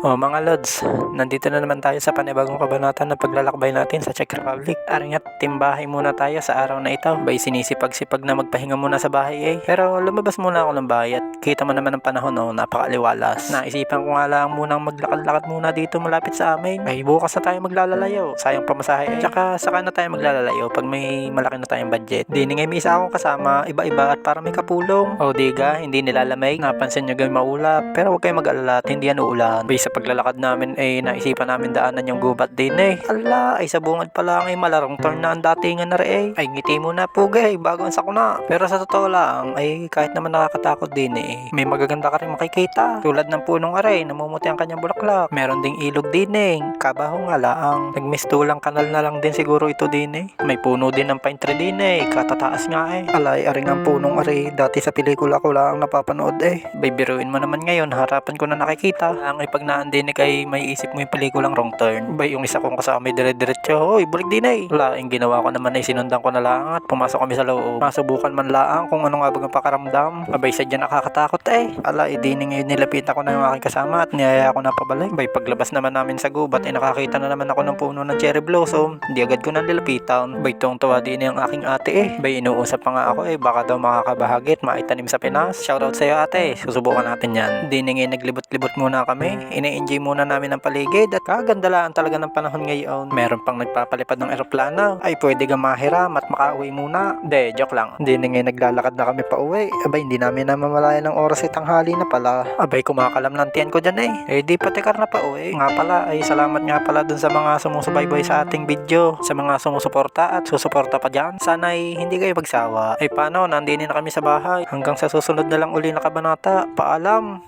O mga lods, nandito na naman tayo sa panibagong kabanata ng paglalakbay natin sa Czech Republic. Aring at timbahay muna tayo sa araw na ito. Bay sinisipag-sipag na magpahinga muna sa bahay Pero lumabas muna ako ng bahay at kita mo naman ang panahon napakaliwalas. Naisipan ko nga lang munang maglakad-lakad muna dito malapit sa amin. Ay bukas na tayo maglalalayo. Sayang pamasahe Tsaka saka na tayo maglalalayo pag may malaki na tayong budget. Di nga may isa akong kasama, iba-iba at para may kapulong. O diga, hindi nilalamig. Napansin nyo gawin maulap. Pero huwag kayong mag-alala at hindi yan uulan. Sa paglalakad namin naisipan namin daanan yung gubat din Ala, ay sa bungad pa lang malarong turn na ang datingan na Ay ngiti mo na pugay, bago ang sakuna. Pero sa totoo lang, kahit naman nakakatakot din may magaganda ka rin makikita. Tulad ng punong aray, namumuti ang kanyang bulaklak. Meron ding ilog din kabaho nga laang. Nagmistulang kanal na lang din siguro ito din May puno din ng pine tree din katataas nga Alay, aring ang punong aray, dati sa pelikula ko lang napapanood Bibiruin mo naman ngayon, harapan ko na nakikita. Ang pag naan din kay may isip mo yung pelikulang Wrong Turn. Bay, yung isa kong kasama may dire-diretso. Hoy, balik din Wala, yung ginawa ko naman sinundan ko na lang at pumasok kami sa loob. Masubukan man laang kung ano nga bagang pakaramdam. Abay, sadya nakakatakot Ala, di ngayon nilapitan ko na yung aking kasama at niyaya ko na pabalik. Bay, paglabas naman namin sa gubat nakakita na naman ako ng puno ng cherry blossom. Di agad ko nang nilapitan. Bay, tuwang-tuwa din yung aking ate Bay, inuusap pa nga ako baka daw makakabahagi at maitanim sa Pinas. Shoutout sa'yo ate, susubukan natin yan. Di ngayon naglibot-libot muna kami. Ine-enjoy muna namin ang paligid at kagandalaan talaga ng panahon ngayon. Meron pang nagpapalipad ng eroplano. Ay pwede kang mahiram at makauwi muna. De, joke lang. Hindi na ngayon naglalakad na kami pa uwi. Abay, hindi namin namamalayan ng oras tanghali na pala. Abay, kumakalam ng tiyan ko dyan di patikar na pa uwi. Nga pala, salamat nga pala dun sa mga sumusubaybay sa ating video. Sa mga sumusuporta at susuporta pa dyan. Sana hindi kayo magsawa. Paano, nandini na kami sa bahay. Hanggang sa susunod na lang uli na kabanata. Paalam!